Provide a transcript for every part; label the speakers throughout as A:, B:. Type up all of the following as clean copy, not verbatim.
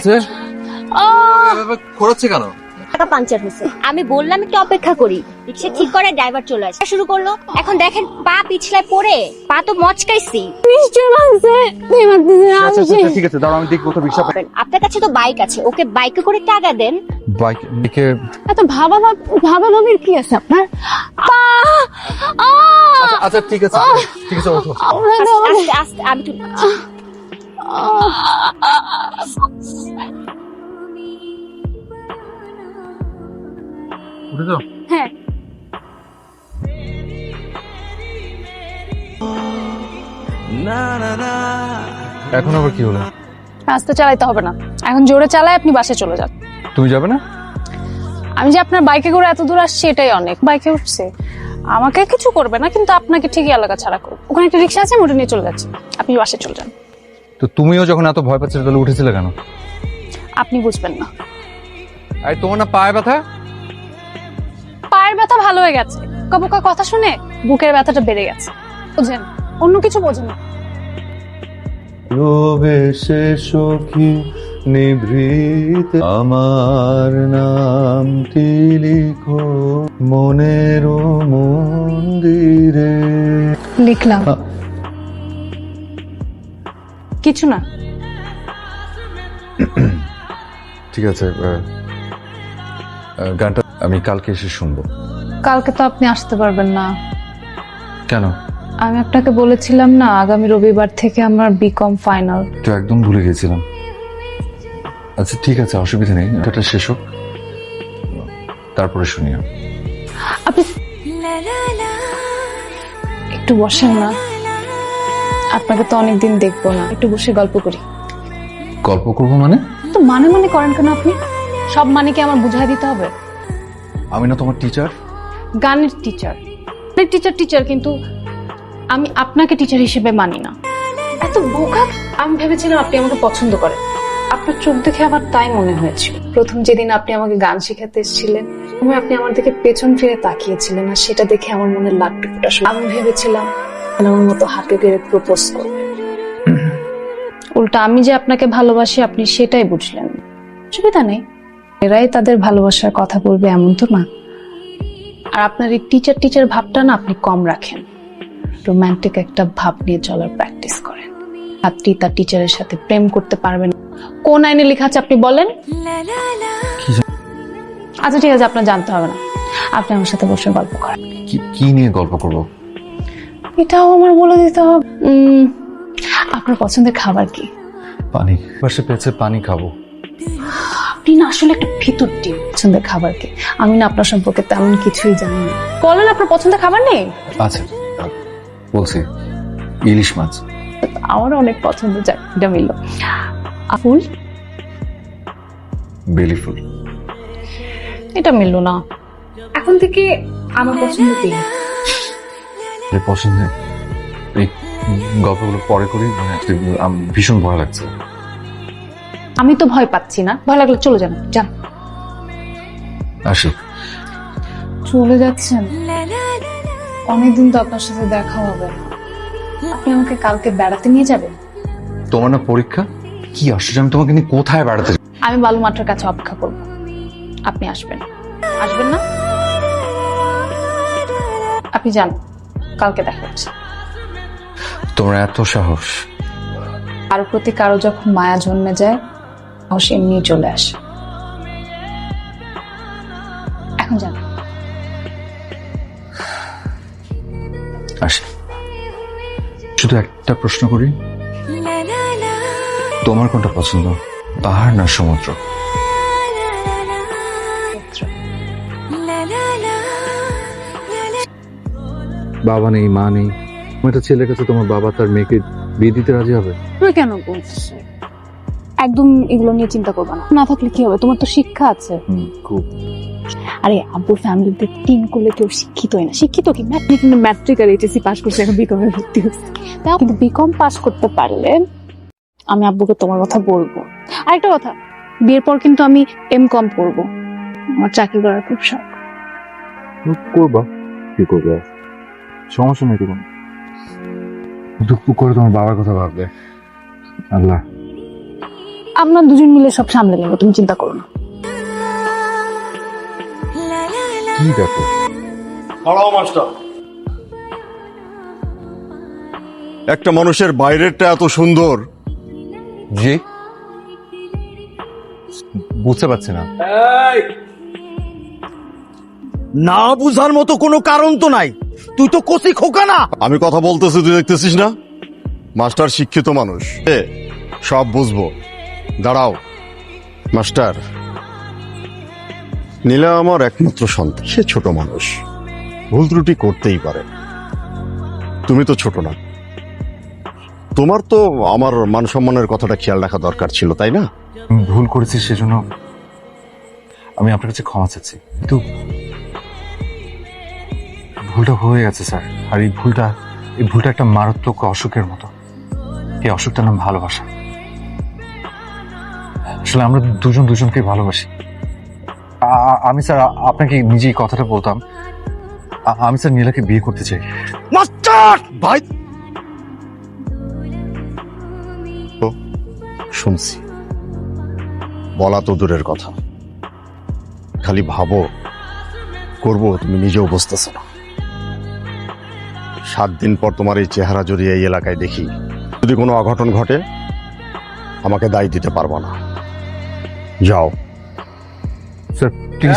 A: হয়েছে? খোঁড়াচ্ছে কেন?
B: টাকা পাঞ্চার হয়েছে। আমি বললাম একটু অপেক্ষা করি, রিক্সা ঠিক করে ড্রাইভার চলে আসে শুরু করলো। এখন দেখেন পা পিছলায় পড়ে পা তো মচকাইছি। নিশ্চয় মানছে।
A: ঠিক আছে, দাঁড়াও আমি দেখবো তো রিক্সা।
B: আপনার কাছে তো বাইক আছে, ওকে বাইকে করে টাকা দেন।
A: বাইকে
B: এত ভাবাভাবির কি আছে আপনার?
A: আচ্ছা ঠিক আছে ওঠো।
B: আস্তে আস্তে আমি তুলি।
A: উঠে যাও।
B: হ্যাঁ
A: এখন আবার কি হলো?
C: রাস্তা চালাইতে হবে না, এখন জোরে চালায় আপনি বাসে চলে যান।
A: তুমি যাবে না?
C: আমি যে আপনার বাইকে করে এত দূর আসছি এটাই অনেক। বাইকে উঠছে, আমাকে কিছু করবে না, কিন্তু আপনাকে ঠিকই এলাকা ছাড়া করবো। ওখানে একটা রিক্সা আছে, মোটর নিয়ে চলে যাচ্ছে, আপনি বাসে চলে যান।
A: তো তুমিও যখন এত ভয় পাচ্ছিলে তাহলে উঠেছিলে কেন?
C: আপনি বুঝবেন না।
A: আরে তোমার না পায়ে ব্যথা?
C: পায়ের ব্যথা ভালো হয়ে গেছে, বোকা কথা শুনে বুকের ব্যথাটা বেড়ে গেছে, বুঝেন? অন্য কিছু বোঝেন না।
A: প্রবেশে সখী নিভৃত আমার নামটি লিখো মনের মন্দিরে।
C: লিখলাম কিছু না।
A: ঠিক আছে, গানটা আমি কালকে এসে শুনবো।
C: কালকে তো আপনি আসতে পারবেন না।
A: কেন?
C: আমি আপনাকে বলেছিলাম না আগামী রবিবার থেকে আমার বিকম ফাইনাল।
A: তো একদম ভুলে গেছিলাম। আচ্ছা ঠিক আছে, অসুবিধা নেই, এটা শেষ হোক তারপরে শুনিও।
C: আপনি একটু বসেন না, আপনাকে তো অনেকদিন দেখবো না, একটু বসে গল্প করি।
A: গল্প করবো মানে?
C: তো মানে করেন কেন আপনি? সব মানে কি আমার বুঝাই দিতে হবে?
A: আমি না তোমার টিচার?
C: গানের টিচার, টিচার, কিন্তু আমি আপনাকে টিচার হিসেবে মানি না। এত বোকা! আমি ভেবেছিলাম আপনি আমাকে পছন্দ করেন, আপনার চোখ দেখে আমার তাই মনে হয়েছিল। প্রথম যেদিন আপনি আমাকে গান শেখাতে এসেছিলেন, আপনি আমার দিকে পেছন ফিরে তাকিয়েছিলেন, আর সেটা দেখে আমার মনে লাড্ডু ফোটা শুরু। আমি ভেবেছিলাম আমার মতো হাতে গেড়ে প্রপোজ করবে। উল্টা আমি যে আপনাকে ভালোবাসি আপনি সেটাই বুঝলেন। অসুবিধা নেই, এরাই তাদের ভালোবাসার কথা বলবে এমন তো না। আর আপনার এই টিচার ভাবটা না আপনি কম রাখেন, রোমান্টিক একটা ভাব নিয়ে চলার প্র্যাকটিস করেন। আপনি তার টিচারের সাথে প্রেম করতে পারবেন। কোন আইনে লেখা আছে আপনি বলেন? আচ্ছা ঠিক আছে, আপনার জানতে হবে না, আপনি আমার সাথে বসে গল্প করেন।
A: কি নিয়ে গল্প করব?
C: এটাও আমার বলে দিতে হবে। আপনার পছন্দের খাবার কি?
A: পানি। পাশে পেয়েছে, পানি খাবো।
C: আপনি না আসলে একটা ভিতর টিম। পছন্দের খাবার কি? আমি না আপনার সম্পর্কে তেমন কিছুই জানি না। বলেন আপনার পছন্দের খাবার নেই?
A: আচ্ছা বলছি, ইলিশ মাছ।
C: আমারও অনেক পছন্দ, যাক এটা মিলল। ফুল?
A: বেলি ফুল।
C: এটা মিলল না। এখন থেকে আমার পছন্দ কি?
A: পছন্দের এই গল্পগুলো পরে করি, মানে ভীষণ ভয় লাগছে।
C: আমি তো ভয় পাচ্ছি না, ভয় লাগলে চলে যান। যান।
A: আসি।
C: চলে যাচ্ছেন? অনেকদিন তো আপনার সাথে দেখা হবে। আপনি আমাকে কালকে বেড়াতে নিয়ে যাবেন?
A: তোমার না পরীক্ষা? কি আশ্চর্য, আমি তোমাকে নিয়ে কোথায় বেড়াতে যাব?
C: আমি বালু মাঠের কাছে অপেক্ষা করব, আপনি আসবেন না? আপনি যান, কালকে দেখা হচ্ছে।
A: তোমার এত সাহস?
C: কারোর প্রতি কারো যখন মায়া জন্মে যায়, সাহস এমনি চলে আসে। এখন যান।
A: আসি। শুধু একটা প্রশ্ন করি, তোমার কোনটা পছন্দ, পাহাড় না সমুদ্র? বাবা নেই, মা নেই, একটা ছেলের কাছে তোমার বাবা তার মেয়েকে বিয়ে দিতে রাজি হবে?
C: তুমি কেন বলছো? একদম এগুলো নিয়ে চিন্তা করবে না। না থাকলে কি হবে, তোমার তো শিক্ষা আছে।
A: খুব।
C: আরে আব্বুর ফ্যামিলিতে 3 করলে কেউ শিক্ষিতই না। শিক্ষিত কি? কিন্তু ম্যাট্রিক আর এইচএসসি পাস করছে, এখন বিকম এ ভর্তি হচ্ছে। কিন্তু বিকম পাস করতে পারলে আমি আব্বুকে তোমার কথা বলবো। আরেকটা কথা, বিয়ের পর কিন্তু আমি এমকম করবো। আমার চাকরি করার খুব শখ।
A: করবা, কি করবে, সমস্যা নেই। তখন দুঃখ করে তোমার বাবার কথা ভাববে। আল্লাহ।
C: আমরা দুজন মিলে সব সামলে নেবো, তুমি চিন্তা করো না।
A: কি ব্যাপার?
D: দাঁড়াও মাস্টার। একটা মানুষের বাইরেরটা এত সুন্দর,
A: জি বুঝতে পারছি না।
E: না বুঝার মতো কোনো কারণ তো নাই, তুই তো কচি খোকা না।
D: আমি কথা বলতেছি তুই দেখতেছিস না? মাস্টার শিক্ষিত মানুষ, সব বুঝবো। দাঁড়াও মাস্টার, নীলা আমার একমাত্র সন্তান, সে ছোট মানুষ, ভুল ত্রুটি করতেই পারে। তুমি তো ছোট না, তোমার তো আমার মান সম্মানের কথাটা খেয়াল রাখা দরকার ছিল, তাই না?
A: আমি ভুল করেছি, সেজন্য আমি আপনার কাছে ক্ষমা চাচ্ছি, কিন্তু ভুলটা হয়ে গেছে স্যার। আর এই ভুলটা একটা মারাত্মক অসুখের মতো। এই অসুখটার নাম ভালোবাসা। আসলে আমরা দুজনকে ভালোবাসি। আমি স্যার আপনাকে নিজেই কথাটা বলতাম, আমি স্যার নীলাকে বিয়ে করতে চাই।
E: মাস্টার ভাই,
D: শুনছি, বলা তো দূরের কথা, খালি ভাবো করবো তুমি নিজেও বুঝতেছ না। 7 দিন পর তোমার এই চেহারা জড়িয়ে এই এলাকায় দেখি, যদি কোনো অঘটন ঘটে আমাকে দায় দিতে পারবো না। যাও।
A: Sir please.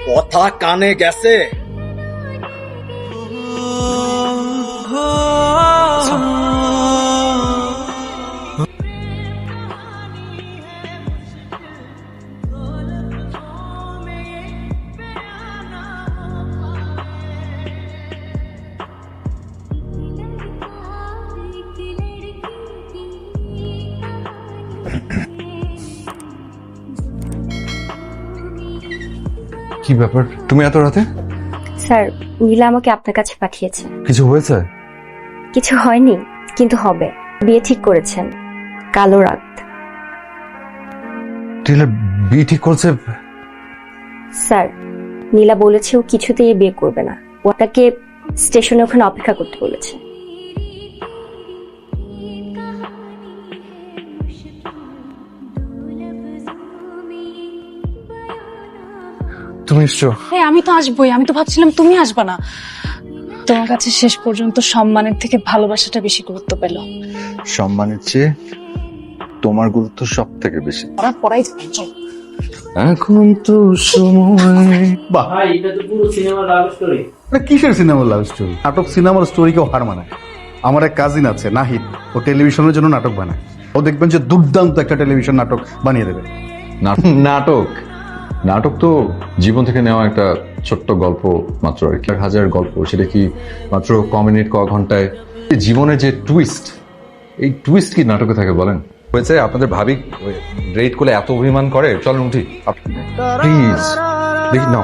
E: কথা কানে গেছে।
A: কি ব্যাপার, তুমি এত রাতে?
B: স্যার, নীলা আমাকে আপনার কাছে পাঠিয়েছে।
A: কিছু হয়েছে?
B: কিছু হয়নি, কিন্তু হবে। বিয়ে ঠিক করেছেন, কালো রাত।
A: নীলা বিয়ে ঠিক করছে?
B: স্যার, নীলা বলেছে ও কিছুতেই বিয়ে করবে না, ও আপনাকে স্টেশনে ওখানে অপেক্ষা করতে বলেছে।
A: তুমি এসছো?
C: হ্যাঁ, আমি তো আসবোই। আমি তো ভাবছিলাম তুমি আসবা না। তোমার কাছে শেষ পর্যন্ত সম্মানের থেকে ভালোবাসাটা বেশি গুরুত্ব পেল।
A: সম্মানের চেয়ে তোমার গুরুত্ব সব থেকে বেশি।
C: পড়ার পড়াই যাবে, চলো।
A: এখন তো সময়।
F: ভাই এটা তো পুরো সিনেমা লাভ স্টোরি।
G: কিসের সিনেমার লাভ স্টোরি? নাটক সিনেমার স্টোরিকেও হার মানায়। আমার এক কাজিন আছে নাহিদ, ও টেলিভিশনের জন্য নাটক বানায়। ও দেখবেন যে দুর্দান্ত একটা টেলিভিশন নাটক বানিয়ে দেবে।
A: নাটক তো জীবন থেকে নেওয়া একটা ছোট্ট গল্প মাত্র, আর কি। 1000 গল্প, সেটা কি মাত্র ক মিনিট ক ঘন্টায়? জীবনে যে টুইস্ট, এই টুইস্ট কি নাটকে থাকে বলেন? হয়েছে আপনাদের ভাবি রেট করলে এত অভিমান করে। চলেন উঠি প্লিজ, দেখি নাও।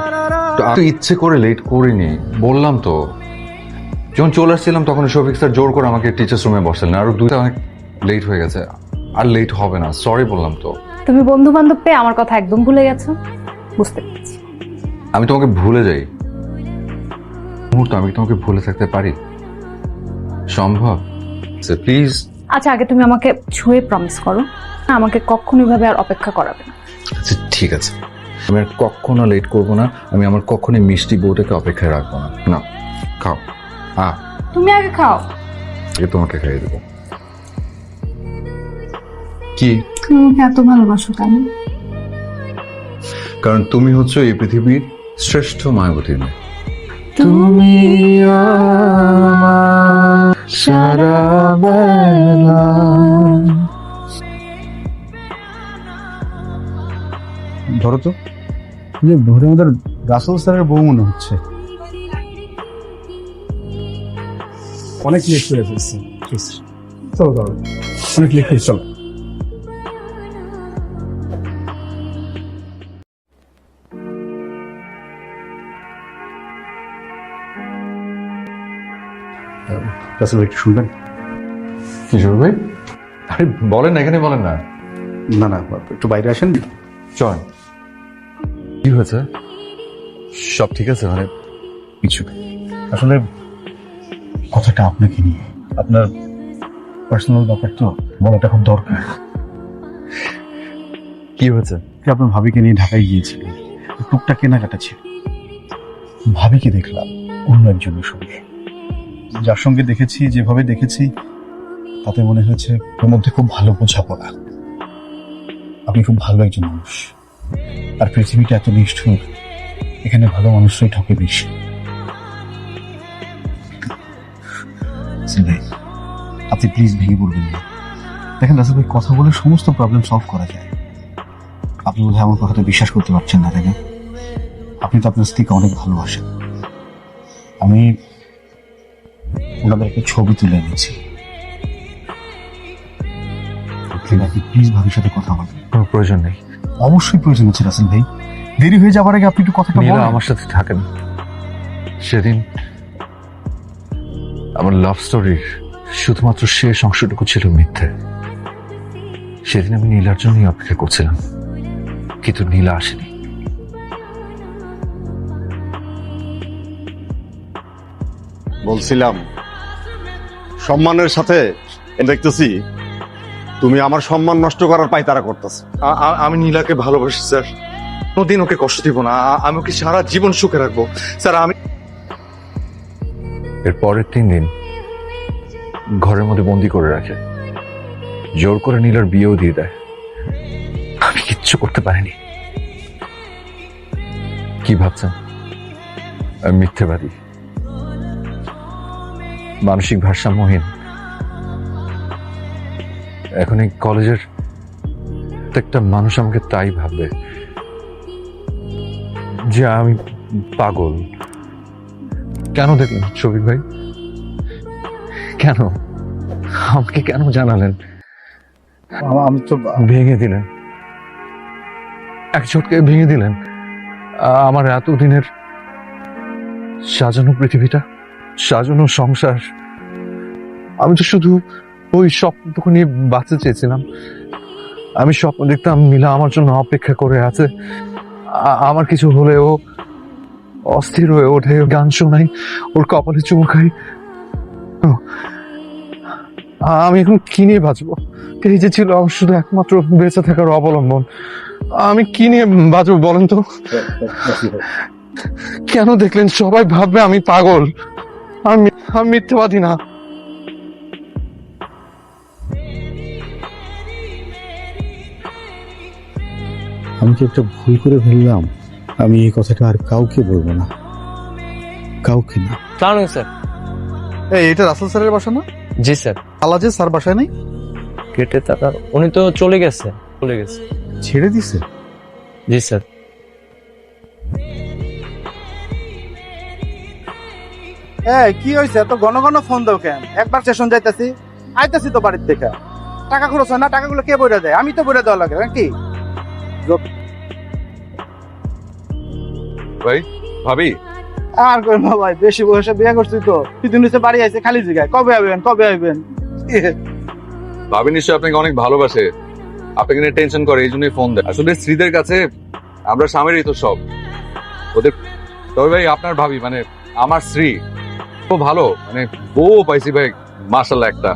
A: তো ইচ্ছে করে লেট করিনি, বললাম তো। যখন চলে আসছিলাম তখন শফিক স্যার জোর করে আমাকে টিচার্স রুমে বসালেন। আরো 2টা অনেক লেট হয়ে গেছে, আর লেট হবে না, সরি বললাম তো।
C: তুমি বন্ধু বান্ধব পেয়ে আমার কথা একদম ভুলে গেছো, বুঝতে পেরেছি।
A: আমি তোমাকে ভুলে যাই মুহূর্ত, আমি কি তোমাকে ভুলে থাকতে পারি? সম্ভব? প্লিজ।
C: আচ্ছা, আগে তুমি আমাকে ছুঁয়ে প্রমিস করো আমাকে কখনো এভাবে আর অপেক্ষা করাবে না।
A: আচ্ছা ঠিক আছে, আমি আর কখনো লেট করবো না। আমি আমার কখনোই মিষ্টি বউটাকে অপেক্ষায় রাখবো না। না, খাও।
C: তুমি আগে খাও।
A: তোমাকে খাইয়ে দেবো। কি?
C: তুমি আমাকে এত ভালোবাসো কেন?
A: কারণ তুমি হচ্ছে এই পৃথিবীর শ্রেষ্ঠ মায়াবতী মেয়ে। তুমি আমার সারা বেলা।
G: ধরো তো, যে ধরে আমাদের রাসেল স্যারের বউ মনে হচ্ছে। অনেক লেট করে ফেলছি, চলো চলো, অনেক লেট করে, চলো। রাসেল একটু শুনবেন?
A: কিশোর ভাই, আরে বলেন না, এখানে বলেন না।
G: না না, একটু বাইরে আসেন।
A: চল। কি হয়েছে? সব ঠিক আছে? মানে কিছু
G: আসলে কথাটা আপনাকে নিয়ে, আপনার পার্সোনাল ব্যাপার তো, বলাটা খুব দরকার।
A: কি হয়েছে?
G: আপনার ভাবিকে নিয়ে ঢাকায় গিয়েছিলেন, টুকটাক কেনাকাটা ছিল। ভাবিকে দেখলাম অন্য একজনের সঙ্গে। যার সঙ্গে দেখেছি, যেভাবে দেখেছি, তাতে মনে হয়েছে ওর মধ্যে খুব ভালো বোঝাপড়া। আপনি খুব ভালো একজন মানুষ, আর পৃথিবীটা এত নিষ্ঠুর, এখানে ভালো মানুষরাই ঠকে বেশি। ভাই, আপনি প্লিজ ভেঙে পড়বেন না। দেখেন রাসেল ভাই, কথা বলে সমস্ত প্রবলেম সলভ করা যায়। আপনি বোধহয় আমার কথাটা বিশ্বাস করতে পারছেন না, তাই না? আপনি তো আপনার স্ত্রীকে অনেক ভালোবাসেন। আমি ওনাদের একটা ছবি তুলে এনেছি। আপনি প্লিজ ভাবির সাথে কথা বলবেন।
A: কোনো প্রয়োজন নেই।
G: অবশ্যই প্রয়োজন আছে রাসেল ভাই। দেরি হয়ে যাবার আগে আপনি একটু কথাটা
A: নীলা
G: বলেন।
A: আমার সাথে থাকেন। সেদিন আমার লাভ স্টোরির শুধুমাত্র শেষ অংশটুকু ছিল মিথ্যে। সেদিন আমি নীলার জন্যই অপেক্ষা করছিলাম, কিন্তু নীলা আসেনি।
D: বলছিলাম সম্মানের সাথে দেখতেছি তুমি আমার সম্মান নষ্ট করার পায়তারা করতেছ।
H: আমি নীলাকে ভালোবাসি স্যার, কোনোদিন ওকে কষ্ট দিব না। আমি ওকে সারা জীবন সুখে রাখবো স্যার। আমি
A: এর পরের 3 দিন ঘরের মধ্যে বন্দি করে রাখে, জোর করে নীলার বিয়েও দিয়ে দেয়। আমি কিচ্ছু করতে পারিনি। কি ভাবছেন আমি মিথ্যেবাদী, মানসিক ভারসাম্যহীন? এখন এই কলেজের প্রত্যেকটা মানুষ আমাকে তাই ভাববে যে আমি পাগল। কেন দেখলেন শফিক ভাই? কেন আমাকে কেন জানালেন?
G: আমি তো
A: ভেঙে দিলেন, এক ঝটকে ভেঙে দিলেন আমার এতদিনের সাজানো পৃথিবীটা, সাজানো সংসার। আমি তো শুধু ওই স্বপ্নটুকু নিয়ে বাঁচতে চেয়েছিলাম। আমি স্বপ্ন দেখতাম নীলা আমার জন্য অপেক্ষা করে আছে, আমার কিছু হলে ও অস্থির হয়ে ওঠে, গান শোনাই, ওর কপালে চুমু খাই। আমি এখন কি নিয়ে বাঁচবো? এই যে ছিল আমার শুধু একমাত্র বেঁচে থাকার অবলম্বন, আমি কি নিয়ে বাঁচবো বলেন তো? কেন দেখলেন সবাই ভাববে আমি পাগল? আমি মিথ্যাবাদী না।
G: আমি কি একটা ভুল করে ফেললাম? আমি এই কথাটা আর কাউকে বলবো না, কাউকে না।
F: সালাম স্যার।
G: এই, এটা রাসেল স্যারের বাসা না?
F: জি স্যার।
G: আলাজে স্যার বাসায় নেই?
F: গেটে তাকার, উনি তো চলে গেছে।
G: ছেড়ে দিছে?
F: জি স্যার।
E: কি হয়েছে? এত ঘন ঘন ফোন দাও কেন? একবার স্টেশন যাইতেছি, আইতেছি তো বাড়ির থেকে। টাকা খরচ হয় না? টাকাগুলো কে বইরা দেয়? আমি তো বইরা দেওয়া লাগে নাকি?
A: ভাই, ভাবি,
E: আর কই না ভাই, বেশি বয়সে বিয়ে করছি তো, কিছুদিন হচ্ছে বাড়ি আইছে খালি জিগায় কবে আইবেন কবে আইবেন।
A: ভাবি নিশ্চয় আপনাকে অনেক ভালোবাসে, আপনাকে নিয়ে টেনশন করে, এই জন্যই ফোন দেয়। আসলে স্ত্রীদের কাছে আমরা স্বামীরই তো সব ওদের। তবে ভাই আপনার ভাবি মানে আমার স্ত্রী খুব ভালো, মানে বউ পাইছি ভাই মাশাআল্লাহ একটা।